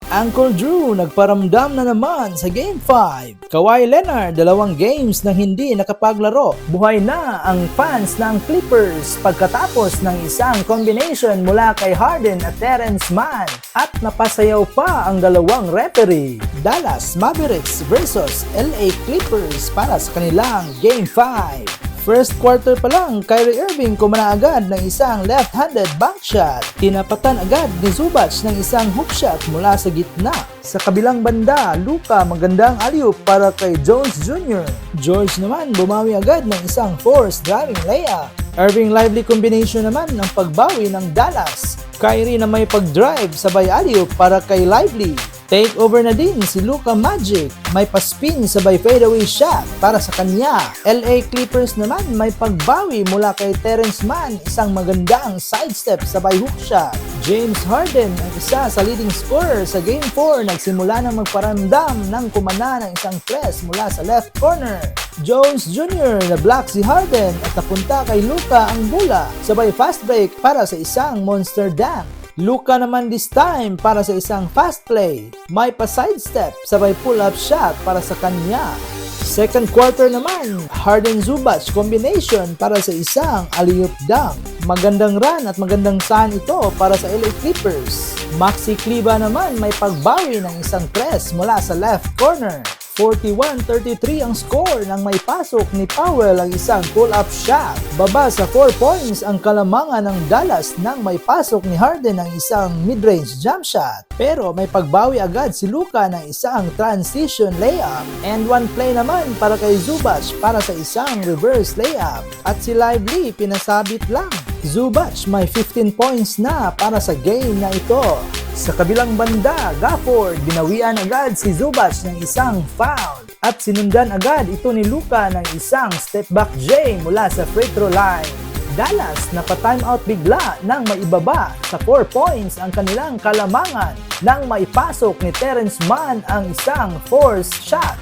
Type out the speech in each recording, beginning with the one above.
Uncle Drew nagparamdam na naman sa Game 5. Kawhi Leonard, 2 games nang hindi nakapaglaro. Buhay na ang fans ng Clippers pagkatapos ng isang combination mula kay Harden at Terrence Mann. At napasayaw pa ang 2 referee. Dallas Mavericks versus LA Clippers para sa kanilang Game 5. First quarter pa lang, Kyrie Irving kumana agad ng isang left-handed bank shot. Tinapatan agad ni Zubac ng isang hook shot mula sa gitna. Sa kabilang banda, Luka magandang alley-oop para kay Jones Jr. George naman bumawi agad ng isang forced driving layup. Irving lively combination naman ng pagbawi ng Dallas. Kyrie na may pag-drive sabay alley-oop para kay Lively. Take over na din si Luka Magic, may paspin sabay fadeaway shot para sa kanya. LA Clippers naman may pagbawi mula kay Terrence Mann, isang magandang sidestep sabay hook shot. James Harden ang isa sa leading scorer sa Game 4, nagsimula ng magparamdam ng kumana ng isang press mula sa left corner. Jones Jr. na block si Harden at napunta kay Luka ang bola, sabay fast break para sa isang monster dunk. Luka naman this time para sa isang fast play. May pa-sidestep, sabay pull-up shot para sa kanya. Second quarter naman, Harden-Zubac combination para sa isang alley-oop dunk. Magandang run at magandang sign ito para sa LA Clippers. Maxi Kleber naman may pagbawi ng isang press mula sa left corner. 41-33 ang score nang may pasok ni Powell ang isang pull-up shot. Baba sa 4 points ang kalamangan ng Dallas nang may pasok ni Harden ang isang mid-range jump shot. Pero may pagbawi agad si Luka ng isang transition layup. And one play naman para kay Zubac para sa isang reverse layup. At si Lively pinasabit lang. Zubac may 15 points na para sa game na ito. Sa kabilang banda, Gafford, binawian agad si Zubac ng isang foul. At sinundan agad ito ni Luka ng isang step back J mula sa free throw line. Dallas napa-timeout bigla nang maibaba sa 4 points ang kanilang kalamangan nang maipasok ni Terrence Mann ang isang forced shot.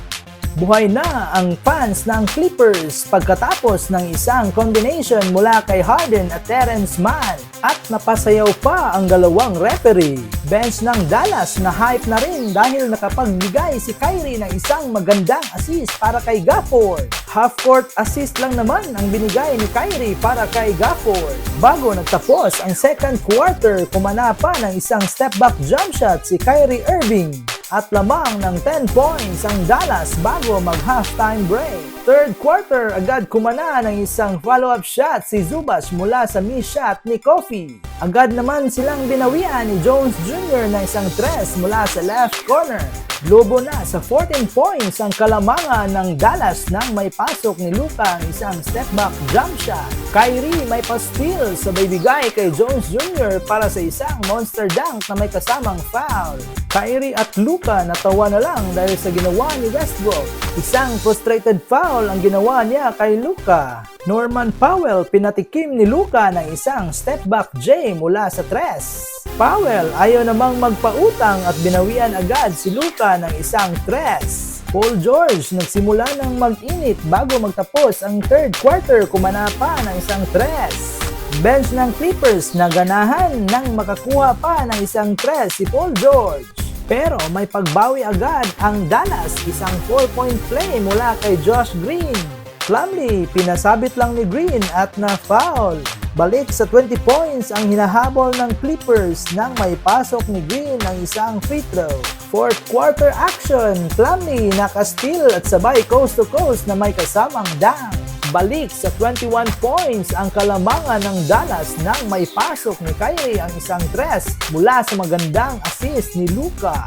Buhay na ang fans ng Clippers pagkatapos ng isang combination mula kay Harden at Terrence Mann at napasayaw pa ang 2 referee. Bench ng Dallas na hype na rin dahil nakapagbigay si Kyrie ng isang magandang assist para kay Gafford. Half-court assist lang naman ang binigay ni Kyrie para kay Gafford. Bago nagtapos ang second quarter, kumana pa ng isang step-back jump shot si Kyrie Irving. At lamang ng 10 points ang Dallas bago mag-halftime break. Third quarter, agad kumana ng isang follow-up shot si Zubac mula sa miss shot ni Kofi. Agad naman silang binawian ni Jones Jr. na isang tres mula sa left corner. Lobo na sa 14 points ang kalamangan ng Dallas nang may pasok ni Luka ang isang step-back jump shot. Kyrie may pa-steal sabay bigay kay Jones Jr. para sa isang monster dunk na may kasamang foul. Kyrie at Luka natawa na lang dahil sa ginawa ni Westbrook. Isang frustrated foul ang ginawa niya kay Luka. Norman Powell pinatikim ni Luka ng isang step-back J mula sa tres. Powell ayaw namang magpautang at binawian agad si Luka ng isang tres. Paul George nagsimula ng mag-init bago magtapos ang third quarter, kumana pa ng isang tres. Bench ng Clippers naganahan nang makakuha pa ng isang tres si Paul George. Pero may pagbawi agad ang Dallas, isang 4-point play mula kay Josh Green. Plumlee, pinasabit lang ni Green at na-foul. Balik sa 20 points ang hinahabol ng Clippers nang may pasok ni Green ang isang free throw. Fourth quarter action, Plumlee naka-steal at sabay coast to coast na may kasamang dunk. Balik sa 21 points ang kalamangan ng Dallas nang may pasok ni Kyrie ang isang tres mula sa magandang assist ni Luka.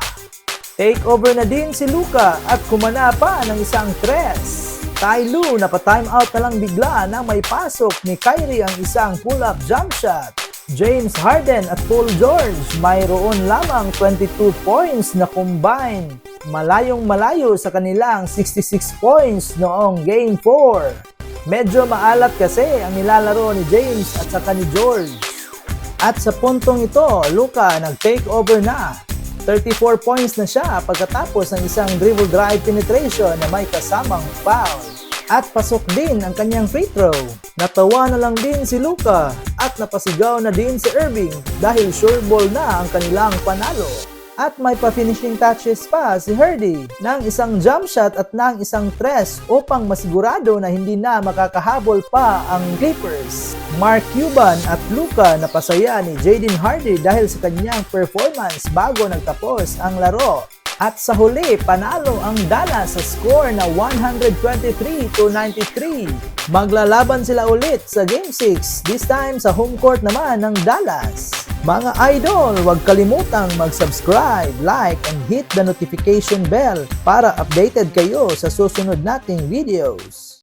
Take over na din si Luka at kumana pa ng isang tres. Ty Lue napa-timeout na lang bigla nang may pasok ni Kyrie ang isang pull-up jump shot. James Harden at Paul George mayroon lamang 22 points na combine. Malayong malayo sa kanilang 66 points noong Game 4. Medyo maalat kasi ang nilalaro ni James at saka ni George. At sa puntong ito, Luka nag-take over na. 34 points na siya pagkatapos ng isang dribble drive penetration na may kasamang foul. At pasok din ang kanyang free throw. Natawa na lang din si Luka at napasigaw na din si Irving dahil sure ball na ang kanilang panalo. At may pa-finishing touches pa si Hardy ng isang jump shot at ng isang tres upang masigurado na hindi na makakahabol pa ang Clippers. Mark Cuban at Luka napasaya ni Jaden Hardy dahil sa kanyang performance bago nagtapos ang laro. At sa huli, panalo ang Dallas sa score na 123-93. Maglalaban sila ulit sa Game 6, this time sa home court naman ng Dallas. Mga idol, huwag kalimutang mag-subscribe, like, and hit the notification bell para updated kayo sa susunod nating videos.